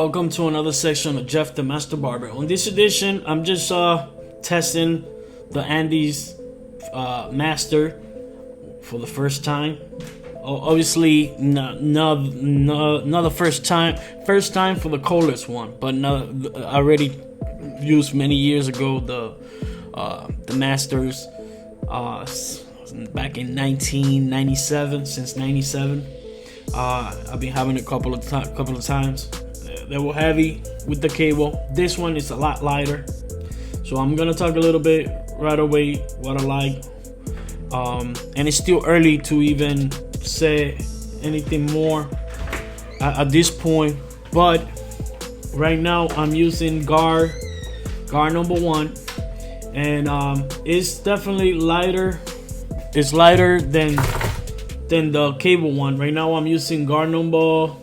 welcome to another section of Jeff the Master Barber. On this edition, I'm just testing the Andis Master for the first time. Obviously, not the first time for the Cordless one, but I already used many years ago the Masters back in 1997. Since 97, I've been having a couple of times. They were heavy with the cable. This one is a lot lighter, so I'm gonna talk a little bit right away what I like. And it's still early to even say anything more at this point, but right now I'm using guard number 1, and it's definitely lighter. It's lighter than the cable one. Right now I'm using guard number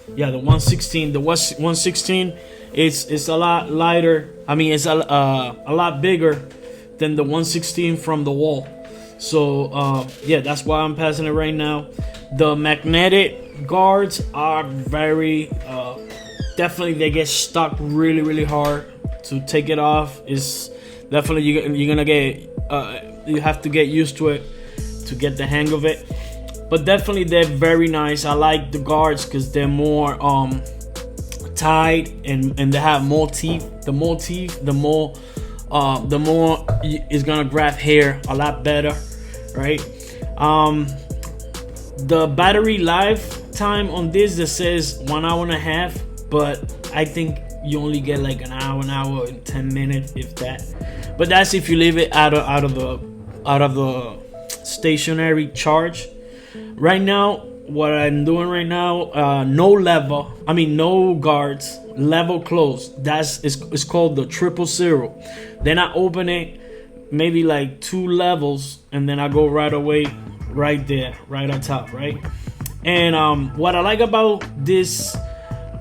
the 116. The 116 it's a lot lighter. I mean, it's a lot bigger than the 116 from the wall. So that's why I'm passing it right now. The magnetic guards are very definitely, they get stuck really hard. To take it off is definitely you're gonna get you have to get used to it to get the hang of it. But definitely they're very nice. I like the guards because they're more tight and they have more teeth. The more teeth, the more it's gonna grab hair a lot better, right? The battery lifetime on this, that says 1 hour and a half, but I think you only get like an hour and 10 minutes, if that. But that's if you leave it out of the stationary charge. Right now, what I'm doing right now, no guards, level closed. It's called the 000. Then I open it, maybe like 2 levels, and then I go right away, right there, right on top, right? And what I like about this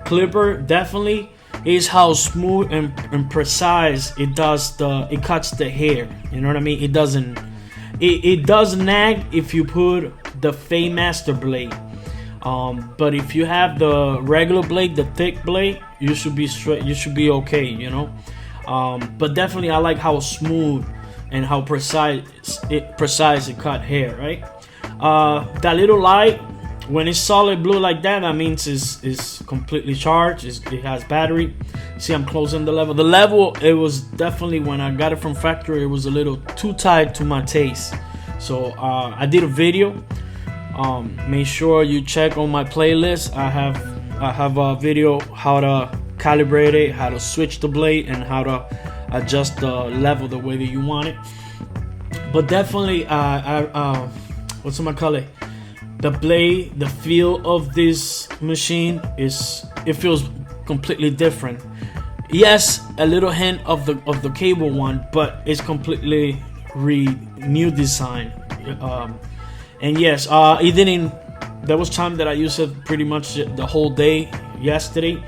clipper definitely is how smooth and precise it does it cuts the hair. You know what I mean? It does nag if you put the Fade Master blade, but if you have the regular blade, the thick blade, you should be straight. You should be okay, you know. But definitely, I like how smooth and how precise it cut hair, right? That little light, when it's solid blue like that, that means it's completely charged. It has battery. See, I'm closing the level. The level, it was definitely, when I got it from factory, it was a little too tight to my taste. So I did a video. Make sure you check on my playlist. I have a video how to calibrate it, how to switch the blade, and how to adjust the level the way that you want it. But definitely, what's my color? The blade, the feel of this machine it feels completely different. Yes, a little hint of the cable one, but it's completely new design. And yes, it didn't. There was time that I used it pretty much the whole day yesterday,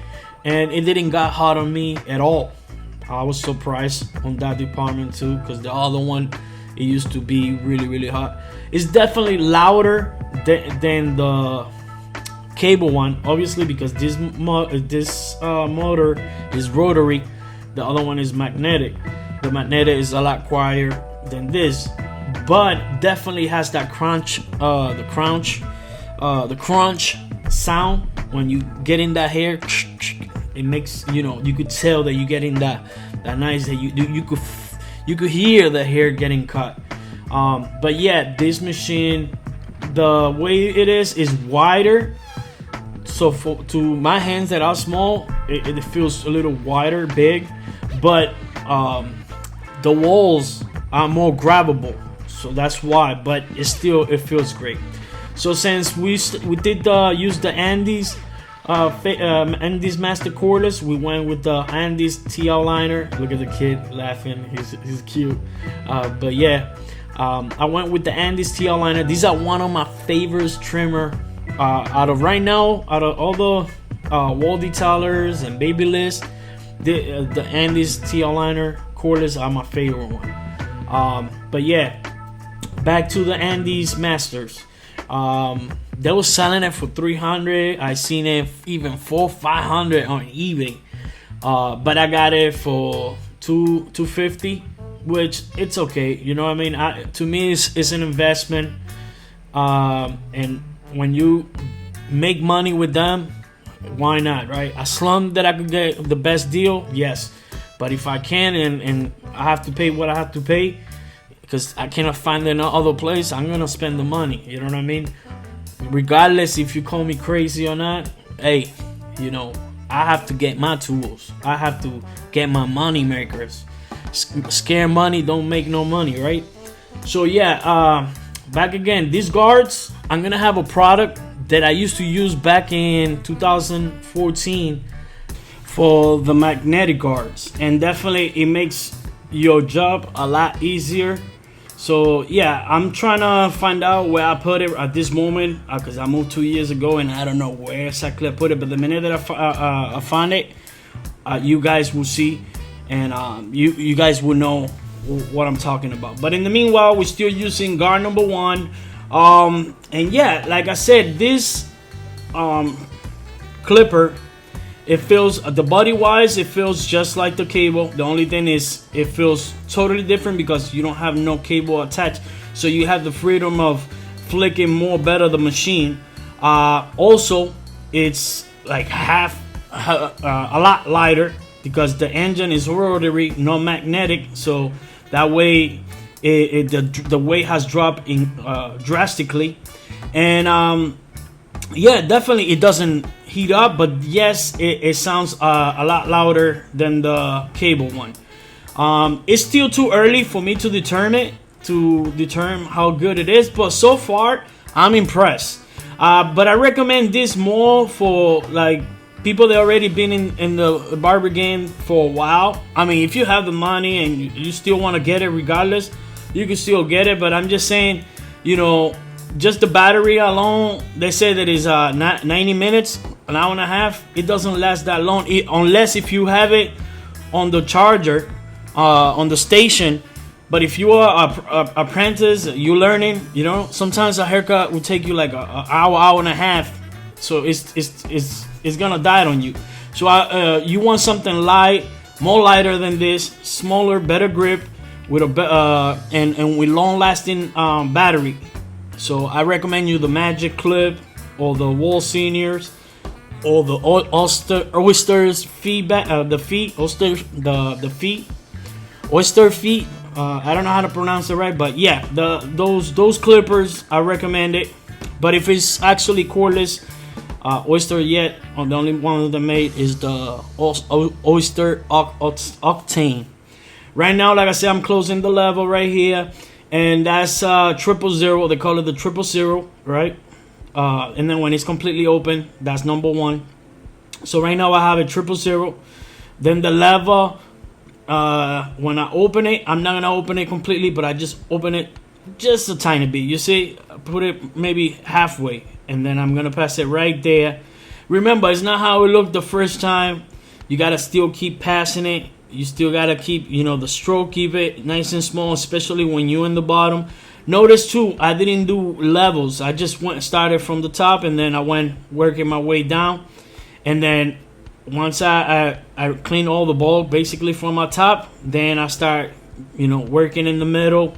and it didn't got hot on me at all. I was surprised on that department too, because the other one, it used to be really hot. It's definitely louder than the cable one, obviously, because this motor is rotary. The other one is magnetic. The magnetic is a lot quieter than this, but definitely has that crunch sound when you get in that hair. It makes, you could tell that you get in that nice, that you could hear the hair getting cut. But yeah, this machine, the way it is wider. So to my hands that are small, it feels a little wider, big, but the walls are more grabbable, so that's why. But it feels great. So since we did use the Andis Andis Master Cordless, we went with the Andis TL liner. Look at the kid laughing, he's cute. But yeah, I went with the Andis TL liner. These are one of my favorites trimmer out of all the wall detailers and babyliss. The Andis TL liner Cordless are my favorite one. But yeah, back to the Andis Masters. They was selling it for 300. I seen it even 400-500 on eBay. But I got it for 250, which it's okay. You know what I mean? To me, it's an investment. And when you make money with them, why not, right? As long that I could get the best deal, yes. But if I can and I have to pay what I have to pay because I cannot find it in no other place, I'm gonna spend the money. You know what I mean? Regardless if you call me crazy or not, hey, you know, I have to get my tools. I have to get my money makers. Scare money don't make no money, right? So yeah, back again. These guards, I'm gonna have a product that I used to use back in 2014 for the magnetic guards, and definitely it makes your job a lot easier. So yeah, I'm trying to find out where I put it at this moment because I moved 2 years ago and I don't know where exactly I put it. But the minute that I find it, you guys will see, and you guys will know what I'm talking about. But in the meanwhile, we're still using guard number 1. And yeah, like I said, this clipper, it feels, the body wise, it feels just like the cable. The only thing is it feels totally different because you don't have no cable attached, so you have the freedom of flicking more better the machine. Also, it's like a lot lighter because the engine is rotary, not magnetic, so that way the weight has dropped drastically. And yeah, definitely it doesn't heat up, but yes, it sounds a lot louder than the cable one. It's still too early for me to determine how good it is, but so far I'm impressed. But I recommend this more for like people that already been in the barber game for a while. I mean, if you have the money and you still want to get it regardless, you can still get it. But I'm just saying, you know, just the battery alone, they say that is 90 minutes, an hour and a half. It doesn't last that long unless if you have it on the charger, on the station. But if you are a apprentice, you learning, you know, sometimes a haircut will take you like an hour and a half. So it's gonna die on you. So you want something light, more lighter than this, smaller, better grip, with a and with long-lasting battery. So I recommend you the Magic Clip or the Wall Seniors or the Oyster's feedback, the feet, the feet, Oyster feet. I don't know how to pronounce it right, but yeah, those clippers I recommend it. But if it's actually cordless, Oyster yet, or the only one that made is the Oyster Octane. Right now, like I said, I'm closing the level right here, and that's 000. They call it the 000, right? And then when it's completely open, that's number 1. So right now I have it 000. Then the lever, when I open it, I'm not gonna open it completely, but I just open it just a tiny bit. You see, I put it maybe halfway, and then I'm gonna pass it right there. Remember, it's not how it looked the first time. You gotta still keep passing it. You still gotta keep, you know, the stroke, keep it nice and small, especially when you're in the bottom. Notice too, I didn't do levels. I just started from the top, and then I went working my way down. And then once I clean all the bulk basically from my top, then I start, you know, working in the middle,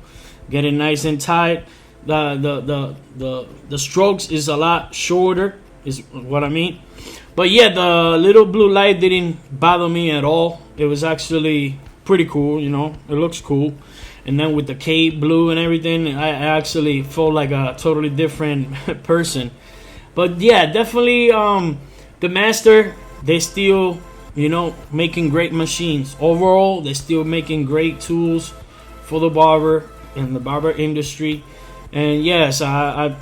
getting nice and tight. The strokes is a lot shorter, is what I mean. But yeah, the little blue light didn't bother me at all. It was actually pretty cool, you know. It looks cool. And then with the cape blue and everything, I actually felt like a totally different person. But yeah, definitely the Master, they still, you know, making great machines. Overall, they're still making great tools for the barber and the barber industry. And yes, I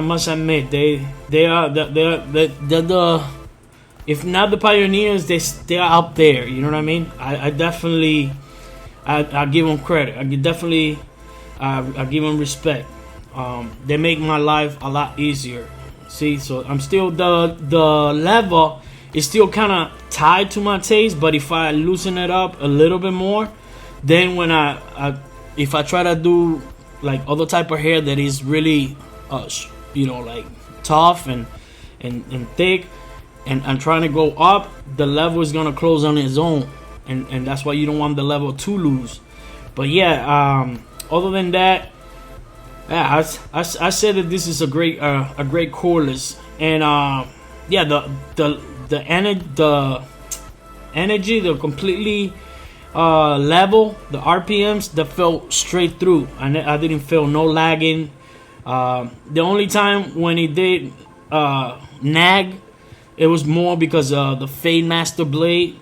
must admit, they are the if not the pioneers, they're out there. You know what I mean? I definitely I give them credit. I give them respect. They make my life a lot easier. See, so I'm still the lever is still kind of tied to my taste, but if I loosen it up a little bit more, then when if I try to do like other type of hair that is really you know, like tough and thick, and I'm trying to go up, the level is gonna close on its own, and that's why you don't want the level too loose. But yeah, other than that, yeah, I said that this is a great cordless, and yeah, the energy, the completely level, the RPMs that felt straight through. I didn't feel no lagging. The only time when it did nag, it was more because the Fade Master blade,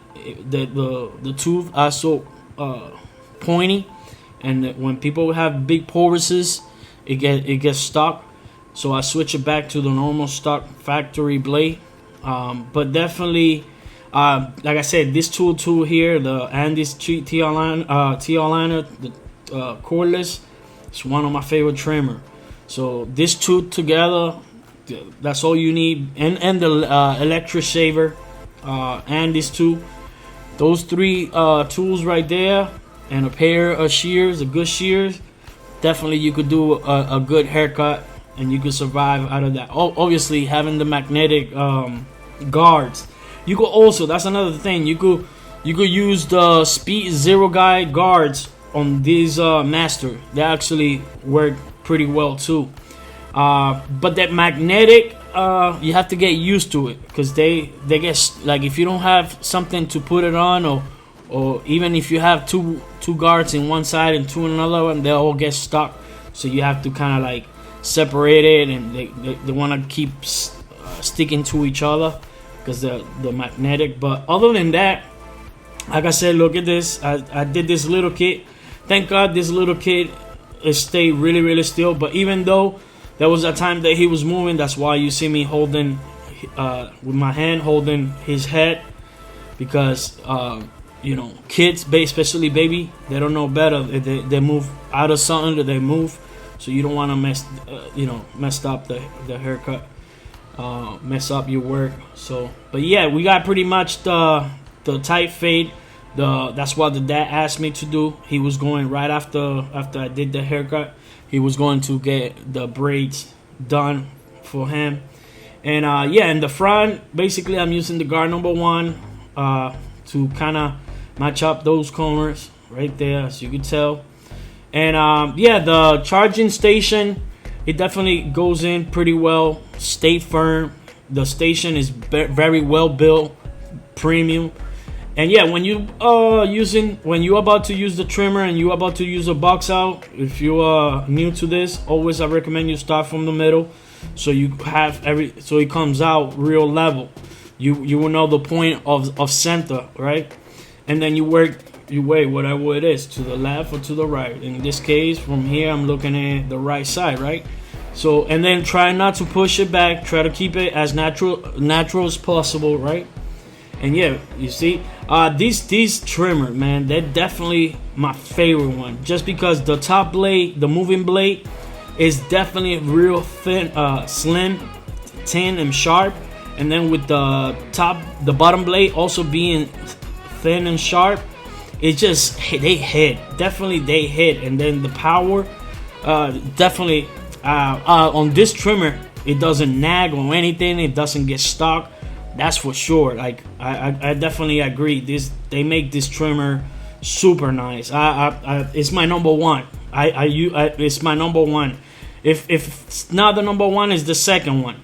the tooth are so pointy, and when people have big poruses, it gets stuck. So I switch it back to the normal stock factory blade. But definitely, like I said, this tool here, the Andis TL liner, the cordless, it's one of my favorite trimmer. So this two together, that's all you need, and the electric shaver, and these two, those three tools right there, and a pair of shears, a good shears, definitely you could do a good haircut, and you could survive out of that. Obviously, having the magnetic guards, you could also, that's another thing, you could use the Speed Zero Guide guards on these master. They actually work pretty well too. But that magnetic, you have to get used to it, because they get, like, if you don't have something to put it on, or even if you have two guards in one side and two in another one, they all get stuck. So you have to kind of like separate it, and they want to keep sticking to each other because the magnetic. But other than that, like I said, look at this. I did this little kit. Thank God this little kit stayed really still. But even though there was a time that he was moving, that's why you see me holding with my hand holding his head, because you know, kids, especially baby, they don't know better. They move out of something, they move. So you don't want to mess up the haircut, mess up your work. So, but yeah, we got pretty much the tight fade. That's what the dad asked me to do. He was going right after I did the haircut. He was going to get the braids done for him. And yeah, in the front, basically I'm using the guard number 1 to kind of match up those corners right there, as you can tell. And yeah, the charging station, it definitely goes in pretty well, stay firm. The station is very well built, premium. And yeah, when you're about to use the trimmer and you're about to use a box out, if you are new to this, always I recommend you start from the middle, so you have so it comes out real level. You will know the point of center, right? And then you wait whatever it is, to the left or to the right. In this case, from here I'm looking at the right side, right? So, and then try not to push it back. Try to keep it as natural as possible, right? And yeah, you see, these trimmer, man, they're definitely my favorite one. Just because the top blade, the moving blade, is definitely real thin, slim, thin, and sharp. And then with the bottom blade also being thin and sharp, it just, they hit. Definitely they hit. And then the power, definitely on this trimmer, it doesn't nag or anything. It doesn't get stuck. That's for sure. Like I definitely agree. They make this trimmer super nice. It's my number one. It's my number one. If it's not the number one, it's the second one.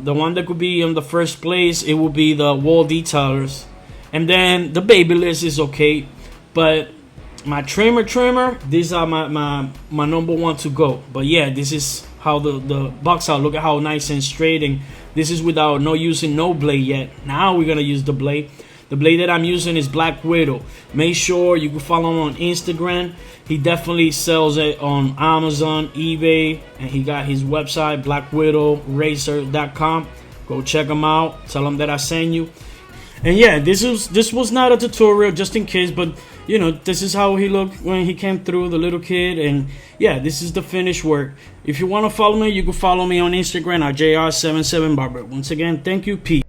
The one that could be in the first place, it would be the wall detailers, and then the Babyliss is okay. But my trimmer, these are my number one to go. But yeah, this is how the box out. Look at how nice and straight, and this is without using no blade yet. Now we're gonna use the blade. The blade that I'm using is Black Widow. Make sure you can follow him on Instagram. He definitely sells it on Amazon, eBay, and he got his website, blackwidowracer.com. Go check him out. Tell him that I sent you. And yeah, this was not a tutorial, just in case, but you know, this is how he looked when he came through, the little kid. And yeah, this is the finished work. If you want to follow me, you can follow me on Instagram at JR77Barber. Once again, thank you. Peace.